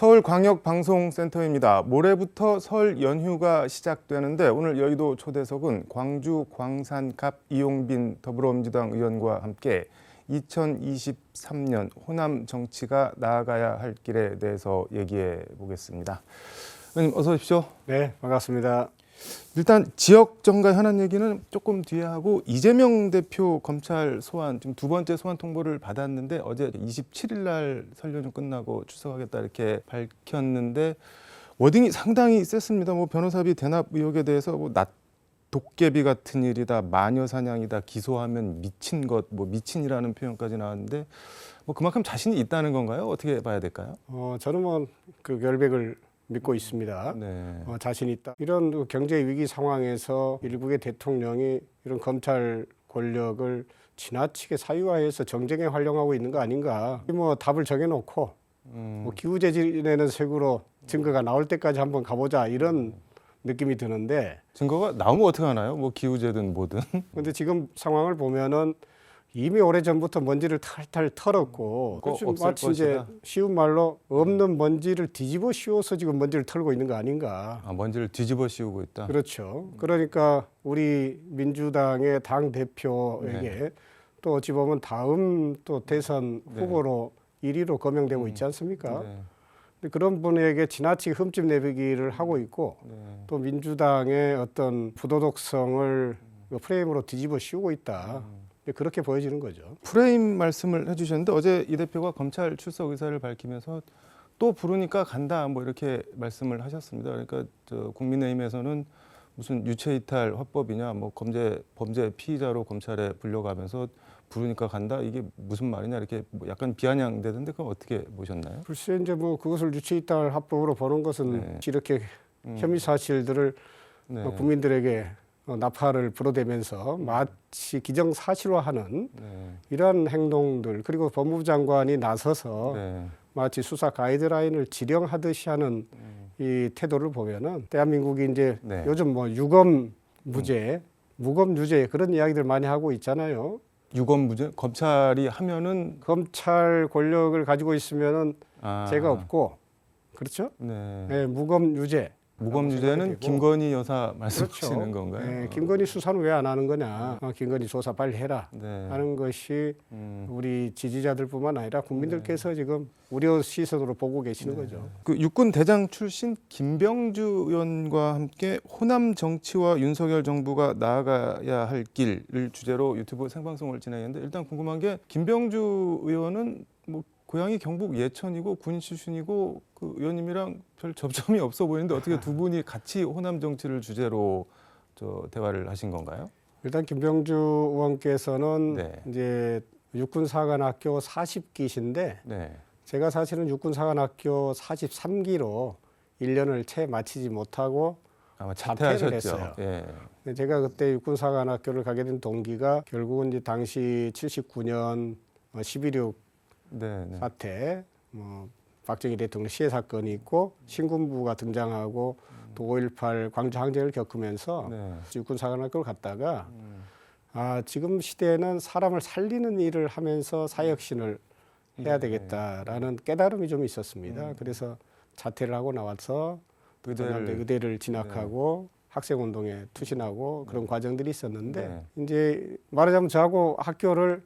서울광역방송센터입니다. 모레부터 설 연휴가 시작되는데 오늘 여의도 초대석은 광주 광산갑 이용빈 더불어민주당 의원과 함께 2023년 호남 정치가 나아가야 할 길에 대해서 얘기해 보겠습니다. 의원님 어서 오십시오. 네, 반갑습니다. 일단 지역 정가 현안 얘기는 조금 뒤에 하고, 이재명 대표 검찰 소환 지금 두 번째 소환 통보를 받았는데 어제 27일 날 설 연휴 끝나고 출석하겠다 이렇게 밝혔는데 워딩이 상당히 셌습니다. 뭐 변호사비 대납 의혹에 대해서 도깨비 같은 일이다, 마녀 사냥이다, 기소하면 미친 것, 미친이라는 표현까지 나왔는데 그만큼 자신이 있다는 건가요? 어떻게 봐야 될까요? 저는 그 결백을 믿고 있습니다. 네. 자신이 있다. 이런 경제 위기 상황에서 일국의 대통령이 이런 검찰 권력을 지나치게 사유화해서 정쟁에 활용하고 있는 거 아닌가. 답을 정해놓고 기후재진에는 색으로 증거가 나올 때까지 한번 가보자 이런 느낌이 드는데, 증거가 나오면 어떻게 하나요? 기후제든 뭐든. 근데 지금 상황을 보면은 이미 오래전부터 먼지를 탈탈 털었고, 마치 이제 쉬운 말로 없는 먼지를 뒤집어 씌워서 지금 먼지를 털고 있는 거 아닌가. 먼지를 뒤집어 씌우고 있다. 그렇죠. 그러니까 우리 민주당의 당 대표에게 또 어찌 보면 다음 또 대선 후보로 1위로 거명되고 있지 않습니까? 근데 그런 분에게 지나치게 흠집 내비기를 하고 있고, 또 민주당의 어떤 부도덕성을 프레임으로 뒤집어 씌우고 있다. 그렇게 보여지는 거죠. 프레임 말씀을 해주셨는데 어제 이 대표가 검찰 출석 의사를 밝히면서 또 부르니까 간다 이렇게 말씀을 하셨습니다. 그러니까 국민의힘에서는 무슨 유체이탈 화법이냐, 범죄 피의자로 검찰에 불려가면서 부르니까 간다, 이게 무슨 말이냐 이렇게 약간 비아냥대던데 그건 어떻게 보셨나요? 글쎄 이제 그것을 유체이탈 화법으로 보는 것은 이렇게 혐의 사실들을 국민들에게 나팔을 불어대면서 마치 기정사실화하는 이러한 행동들, 그리고 법무부 장관이 나서서 마치 수사 가이드라인을 지령하듯이 하는 이 태도를 보면은 대한민국이 이제 요즘 유검 무죄, 무검 유죄 그런 이야기들 많이 하고 있잖아요. 유검 무죄? 검찰이 하면은 검찰 권력을 가지고 있으면은 죄가 없고, 그렇죠? 네, 무검 유죄. 무검 유죄는 김건희 여사 말씀하시는 그렇죠. 건가요? 네, 김건희 수사는 왜 안 하는 거냐? 김건희 조사 빨리 해라 하는 것이 우리 지지자들뿐만 아니라 국민들께서 지금 우려 시선으로 보고 계시는 거죠. 그 육군 대장 출신 김병주 의원과 함께 호남 정치와 윤석열 정부가 나아가야 할 길을 주제로 유튜브 생방송을 진행했는데, 일단 궁금한 게 김병주 의원은 고향이 경북 예천이고 군 출신이고 그 의원님이랑 별 접점이 없어 보이는데 어떻게 두 분이 같이 호남 정치를 주제로 대화를 하신 건가요? 일단 김병주 의원께서는 이제 육군사관학교 40기신데 제가 사실은 육군사관학교 43기로 1년을 채 마치지 못하고 자퇴를 했어요. 제가 그때 육군사관학교를 가게 된 동기가 결국은 이제 당시 79년 11.6 사태, 박정희 대통령 시해 사건이 있고 신군부가 등장하고 또 5.18 광주 항쟁을 겪으면서 육군사관학교를 갔다가 지금 시대에는 사람을 살리는 일을 하면서 사역신을 해야 되겠다라는 깨달음이 좀 있었습니다. 그래서 자퇴를 하고 나와서 의대를 진학하고 학생운동에 투신하고 그런 과정들이 있었는데, 이제 말하자면 저하고 학교를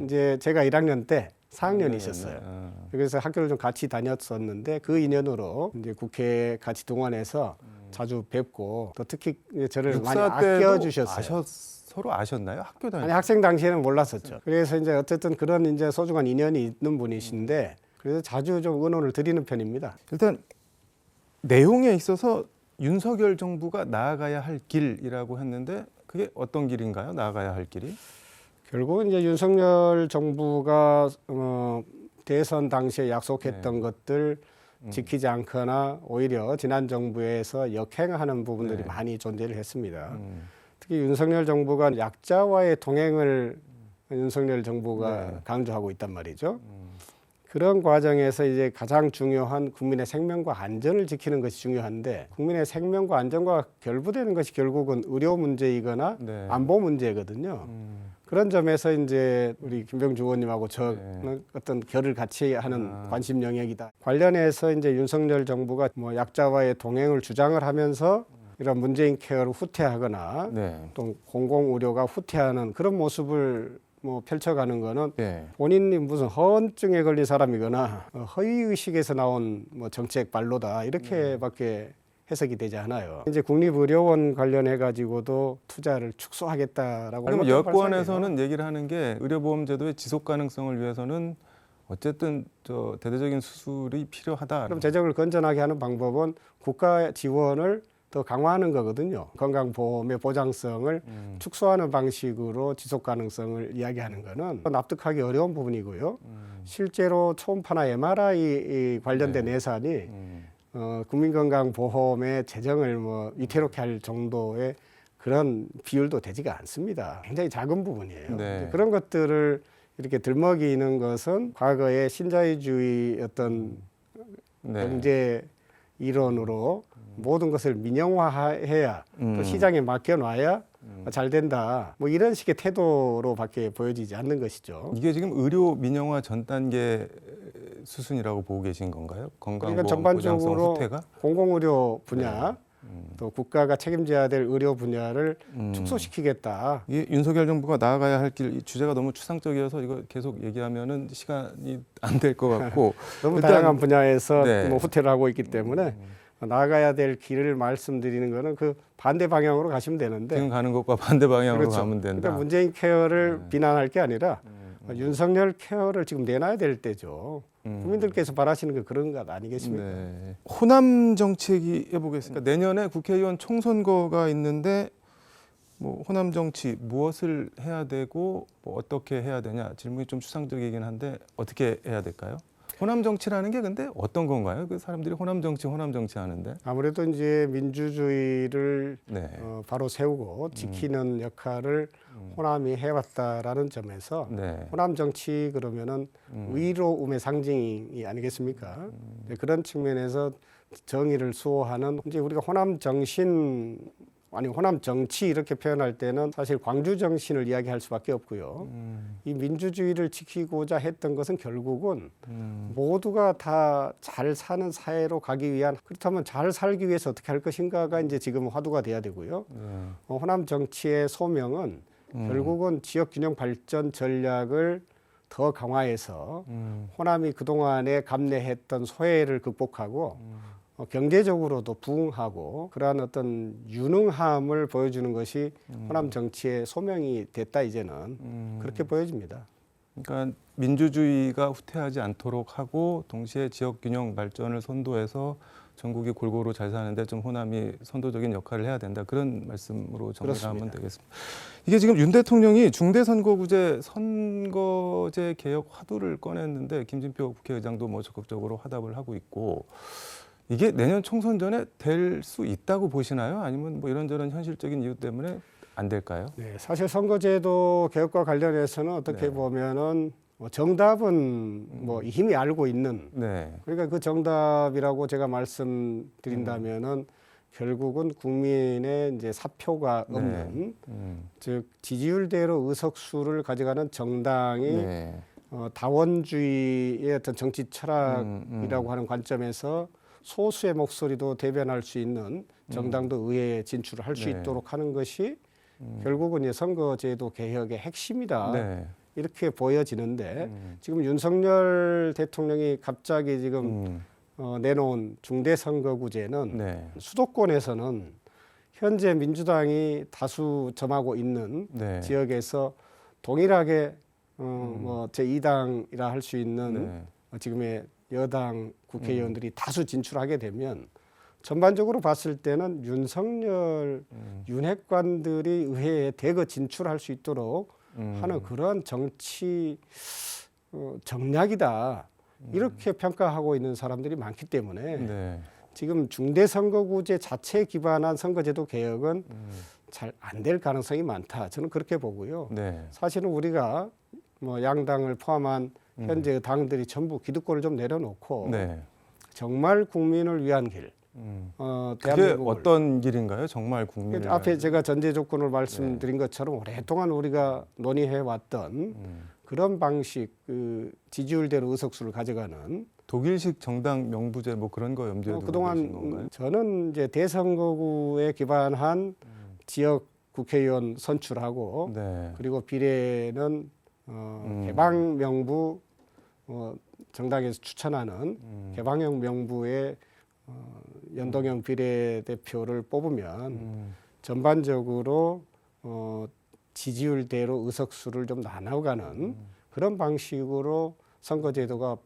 이제 제가 1학년 때 4학년이 있었어요. 그래서 학교를 좀 같이 다녔었는데 그 인연으로 이제 국회에 같이 동원해서 자주 뵙고, 또 특히 저를 많이 아껴주셨어요. 서로 아셨나요? 학교 다닐 때? 아니, 학생 당시에는 몰랐었죠. 그래서 이제 어쨌든 그런 이제 소중한 인연이 있는 분이신데, 그래서 자주 좀 의논을 드리는 편입니다. 일단 내용에 있어서 윤석열 정부가 나아가야 할 길이라고 했는데 그게 어떤 길인가요? 나아가야 할 길이? 결국은 이제 윤석열 정부가 대선 당시에 약속했던 것들 지키지 않거나 오히려 지난 정부에서 역행하는 부분들이 많이 존재를 했습니다. 특히 윤석열 정부가 약자와의 동행을 윤석열 정부가 강조하고 있단 말이죠. 그런 과정에서 이제 가장 중요한 국민의 생명과 안전을 지키는 것이 중요한데, 국민의 생명과 안전과 결부되는 것이 결국은 의료 문제이거나 안보 문제거든요. 그런 점에서 이제 우리 김병주 의원님하고 저는 어떤 결을 같이 하는 관심 영역이다. 관련해서 이제 윤석열 정부가 뭐 약자와의 동행을 주장을 하면서 이런 문재인 케어를 후퇴하거나 또 공공의료가 후퇴하는 그런 모습을 뭐 펼쳐가는 거는 본인이 무슨 허언증에 걸린 사람이거나 허위의식에서 나온 뭐 정책 발로다 이렇게밖에 해석이 되지 않아요. 이제 국립의료원 관련해 가지고도 투자를 축소하겠다라고. 그럼 여권에서는 얘기를 하는 게 의료보험제도의 지속 가능성을 위해서는 어쨌든 저 대대적인 수술이 필요하다. 그럼 재정을 건전하게 하는 방법은 국가 지원을 더 강화하는 거거든요. 건강보험의 보장성을 축소하는 방식으로 지속 가능성을 이야기하는 거는 납득하기 어려운 부분이고요. 실제로 초음파나 MRI 관련된 예산이 국민건강보험의 재정을 뭐 위태롭게 할 정도의 그런 비율도 되지가 않습니다. 굉장히 작은 부분이에요. 그런 것들을 이렇게 들먹이는 것은 과거의 신자유주의 어떤 경제 이론으로 모든 것을 민영화해야 또 시장에 맡겨놔야 잘 된다. 뭐 이런 식의 태도로밖에 보여지지 않는 것이죠. 이게 지금 의료 민영화 전 단계 수순이라고 보고 계신 건가요? 건강보험 전반적으로 후퇴가? 공공의료 분야 또 국가가 책임져야 될 의료 분야를 축소시키겠다. 이게 윤석열 정부가 나아가야 할 길 주제가 너무 추상적이어서 이거 계속 얘기하면은 시간이 안 될 것 같고 너무 다양한 분야에서 뭐 후퇴를 하고 있기 때문에 나아가야 될 길을 말씀드리는 거는 그 반대 방향으로 가시면 되는데 지금 가는 것과 반대 방향으로 가면 된다. 그러니까 문재인 케어를 비난할 게 아니라 윤석열 케어를 지금 내놔야 될 때죠. 국민들께서 바라시는 게 그런 것 아니겠습니까? 호남 정치 해보겠습니다. 내년에 국회의원 총선거가 있는데 뭐 호남 정치 무엇을 해야 되고 뭐 어떻게 해야 되냐 질문이 좀 추상적이긴 한데 어떻게 해야 될까요? 호남 정치라는 게 근데 어떤 건가요? 그 사람들이 호남 정치 하는데 아무래도 이제 민주주의를 바로 세우고 지키는 역할을 호남이 해왔다라는 점에서 호남 정치 그러면은 의로움의 상징이 아니겠습니까? 그런 측면에서 정의를 수호하는 이제 우리가 호남 정신 아니 호남 정치 이렇게 표현할 때는 사실 광주 정신을 이야기할 수밖에 없고요. 이 민주주의를 지키고자 했던 것은 결국은 모두가 다 잘 사는 사회로 가기 위한 그렇다면 잘 살기 위해서 어떻게 할 것인가가 이제 지금 화두가 돼야 되고요. 호남 정치의 소명은 결국은 지역 균형 발전 전략을 더 강화해서 호남이 그동안에 감내했던 소외를 극복하고 경제적으로도 부흥하고 그러한 어떤 유능함을 보여주는 것이 호남 정치의 소명이 됐다 이제는 그렇게 보여집니다. 그러니까 민주주의가 후퇴하지 않도록 하고 동시에 지역 균형 발전을 선도해서 전국이 골고루 잘 사는데 좀 호남이 선도적인 역할을 해야 된다 그런 말씀으로 정리하면 되겠습니다. 이게 지금 윤 대통령이 중대선거구제 선거제 개혁 화두를 꺼냈는데 김진표 국회의장도 뭐 적극적으로 화답을 하고 있고. 이게 내년 총선 전에 될 수 있다고 보시나요? 아니면 뭐 이런저런 현실적인 이유 때문에 안 될까요? 사실 선거제도 개혁과 관련해서는 어떻게 보면은 정답은 뭐 이미 알고 있는 그러니까 그 정답이라고 제가 말씀드린다면은 결국은 국민의 이제 사표가 없는 즉 지지율대로 의석수를 가져가는 정당이 다원주의의 어떤 정치 철학이라고 하는 관점에서 소수의 목소리도 대변할 수 있는 정당도 의회에 진출을 할 수 있도록 하는 것이 결국은 이 선거제도 개혁의 핵심이다. 이렇게 보여지는데 지금 윤석열 대통령이 갑자기 지금 내놓은 중대선거구제는 수도권에서는 현재 민주당이 다수 점하고 있는 지역에서 동일하게 뭐 제2당이라 할 수 있는 지금의 여당 국회의원들이 다수 진출하게 되면 전반적으로 봤을 때는 윤석열 윤핵관들이 의회에 대거 진출할 수 있도록 하는 그러한 정치 정략이다 이렇게 평가하고 있는 사람들이 많기 때문에 지금 중대선거구제 자체에 기반한 선거제도 개혁은 잘 안 될 가능성이 많다. 저는 그렇게 보고요. 사실은 우리가 뭐 양당을 포함한 현재 당들이 전부 기득권을 좀 내려놓고 정말 국민을 위한 길, 그게 대한민국을 어떤 길인가요? 정말 국민을 앞에 제가 전제 조건을 말씀드린 것처럼 오랫동안 우리가 논의해 왔던 그런 방식, 그 지지율대로 의석수를 가져가는 독일식 정당 명부제 뭐 그런 거 염두에 두고 계신 건가요? 그동안 저는 이제 대선거구에 기반한 지역 국회의원 선출하고 네. 그리고 비례는 개방 명부 정당에서 추천하는 개방형 명부의 연동형 비례대표를 뽑으면 전반적으로 지지율대로 의석수를 좀 나눠가는 그런 방식으로 선거제도가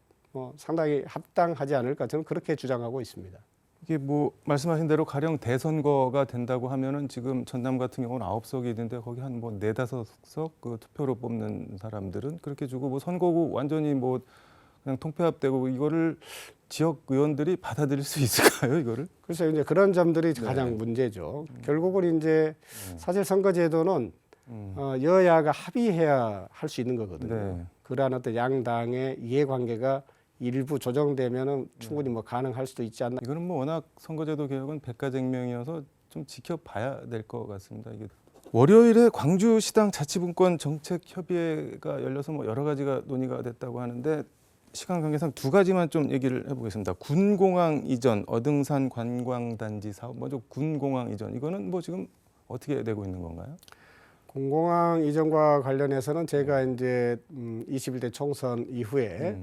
상당히 합당하지 않을까 저는 그렇게 주장하고 있습니다. 이게 뭐 말씀하신 대로 가령 대선거가 된다고 하면은 지금 전남 같은 경우는 9석이 있는데 거기 한 뭐 4-5석 그 투표로 뽑는 사람들은 그렇게 주고 뭐 선거구 완전히 뭐 그냥 통폐합되고 이거를 지역 의원들이 받아들일 수 있을까요, 이거를? 그래서 이제 그런 점들이 가장 문제죠. 결국은 이제 사실 선거제도는 여야가 합의해야 할 수 있는 거거든요. 네. 그러한 어떤 양당의 이해관계가 일부 조정되면은 충분히 뭐 가능할 수도 있지 않나. 이거는 뭐 워낙 선거제도 개혁은 백가쟁명이어서 좀 지켜봐야 될 것 같습니다. 이게 월요일에 광주시당 자치분권 정책협의회가 열려서 뭐 여러 가지가 논의가 됐다고 하는데 시간 관계상 두 가지만 좀 얘기를 해보겠습니다. 군공항 이전, 어등산 관광단지 사업, 먼저 군공항 이전 이거는 뭐 지금 어떻게 되고 있는 건가요? 공공항 이전과 관련해서는 제가 이제 21대 총선 이후에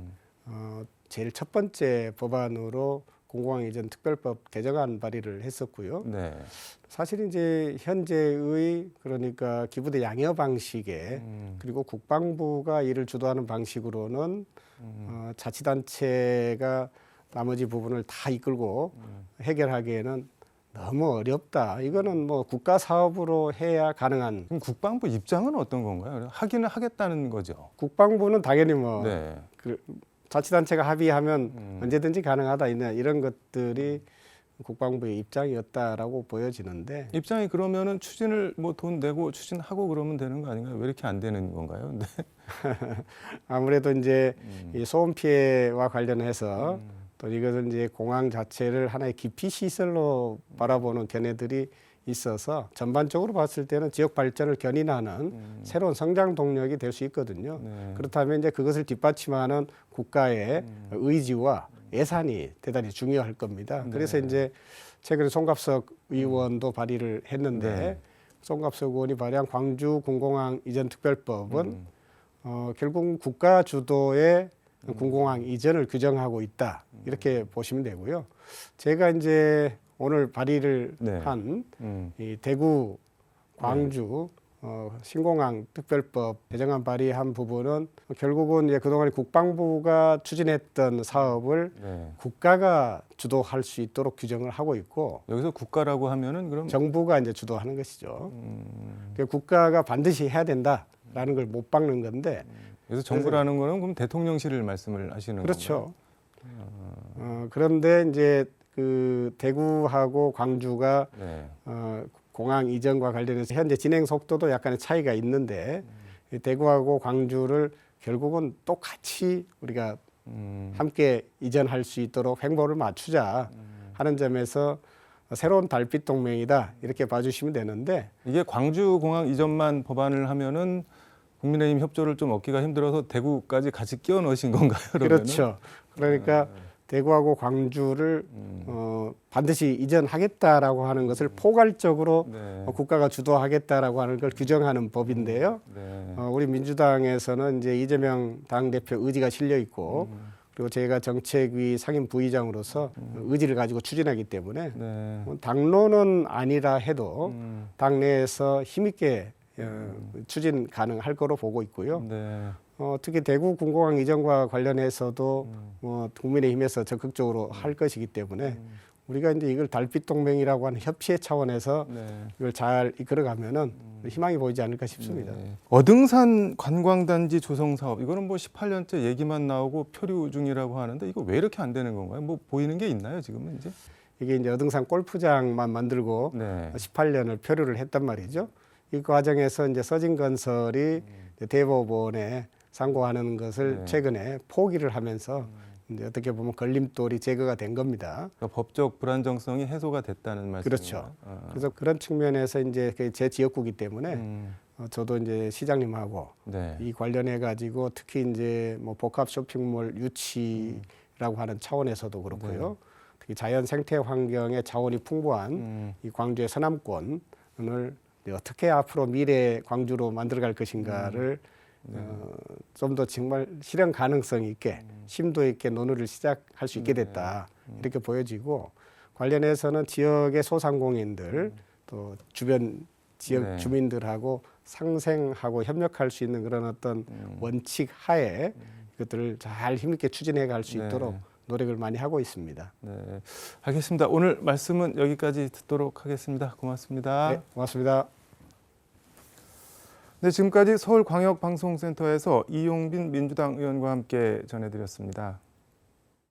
제일 첫 번째 법안으로 공공항 이전 특별법 개정안 발의를 했었고요. 네. 사실 이제 현재의 그러니까 기부대 양여 방식에 그리고 국방부가 이를 주도하는 방식으로는 자치단체가 나머지 부분을 다 이끌고 해결하기에는 너무 어렵다. 이거는 뭐 국가 사업으로 해야 가능한. 그럼 국방부 입장은 어떤 건가요? 하기는 하겠다는 거죠. 국방부는 당연히 뭐 네. 자치단체가 합의하면 언제든지 가능하다 이런 것들이 국방부의 입장이었다라고 보여지는데 입장이 그러면은 추진을 뭐 돈 내고 추진하고 그러면 되는 거 아닌가요? 왜 이렇게 안 되는 건가요? 네. 아무래도 이제 이 소음 피해와 관련해서 또 이것은 이제 공항 자체를 하나의 기피 시설로 바라보는 견해들이 있어서 전반적으로 봤을 때는 지역 발전을 견인하는 새로운 성장 동력이 될 수 있거든요. 네. 그렇다면 이제 그것을 뒷받침하는 국가의 의지와 예산이 대단히 중요할 겁니다. 네. 그래서 이제 최근에 송갑석 의원도 발의를 했는데 네. 송갑석 의원이 발의한 광주 군공항 이전 특별법은 결국 국가 주도의 군공항 이전을 규정하고 있다 이렇게 보시면 되고요. 제가 이제 오늘 발의를 네. 한 이 대구 광주 신공항 특별법 개정안 발의한 부분은 결국은 이제 그동안 국방부가 추진했던 사업을 네. 국가가 주도할 수 있도록 규정을 하고 있고 여기서 국가라고 하면은 그럼 정부가 이제 주도하는 것이죠. 국가가 반드시 해야 된다라는 걸 못 박는 건데 그래서 정부라는 거는 그럼 대통령실을 말씀을 하시는 그렇죠. 건가요? 그런데 이제 그 대구하고 광주가 네. 공항 이전과 관련해서 현재 진행 속도도 약간의 차이가 있는데 이 대구하고 광주를 결국은 똑같이 우리가 함께 이전할 수 있도록 횡보를 맞추자 하는 점에서 새로운 달빛 동맹이다 이렇게 봐주시면 되는데 이게 광주 공항 이전만 법안을 하면은 국민의힘 협조를 좀 얻기가 힘들어서 대구까지 같이 끼워 넣으신 건가요? 그러면은? 그렇죠. 그러니까 대구하고 광주를 반드시 이전하겠다라고 하는 것을 포괄적으로 네. 국가가 주도하겠다라고 하는 걸 규정하는 법인데요. 네. 우리 민주당에서는 이제 이재명 당대표 의지가 실려 있고 그리고 제가 정책위 상임 부의장으로서 의지를 가지고 추진하기 때문에 네. 당론은 아니라 해도 당내에서 힘있게 추진 가능할 거로 보고 있고요. 네. 특히 대구 군공항 이전과 관련해서도 국민의힘에서 적극적으로 할 것이기 때문에 우리가 이제 이걸 달빛 동맹이라고 하는 협치의 차원에서 네. 이걸 잘 이끌어가면은 희망이 보이지 않을까 싶습니다. 네. 어등산 관광단지 조성 사업 이거는 뭐 18년째 얘기만 나오고 표류 중이라고 하는데 이거 왜 이렇게 안 되는 건가요? 뭐 보이는 게 있나요 지금은 이제? 이게 이제 어등산 골프장만 만들고 네. 18년을 표류를 했단 말이죠. 이 과정에서 이제 서진건설이 대법원에 상고하는 것을 네. 최근에 포기를 하면서 이제 어떻게 보면 걸림돌이 제거가 된 겁니다. 그러니까 법적 불안정성이 해소가 됐다는 말씀이죠. 그렇죠. 그래서 그런 측면에서 이제 제 지역구이기 때문에 저도 이제 시장님하고 네. 이 관련해 가지고 특히 이제 뭐 복합 쇼핑몰 유치라고 하는 차원에서도 그렇고요. 네. 특히 자연 생태 환경의 자원이 풍부한 이 광주의 서남권을 어떻게 앞으로 미래 광주로 만들어갈 것인가를 좀 더 정말 실현 가능성 있게 심도 있게 논의를 시작할 수 있게 됐다 이렇게 보여지고 관련해서는 지역의 소상공인들 또 주변 지역 네. 주민들하고 상생하고 협력할 수 있는 그런 어떤 원칙 하에 이것들을 잘 힘있게 추진해 갈 수 있도록 노력을 많이 하고 있습니다. 네, 알겠습니다. 오늘 말씀은 여기까지 듣도록 하겠습니다. 고맙습니다. 네, 고맙습니다. 네, 지금까지 서울광역방송센터에서 이용빈 민주당 의원과 함께 전해드렸습니다.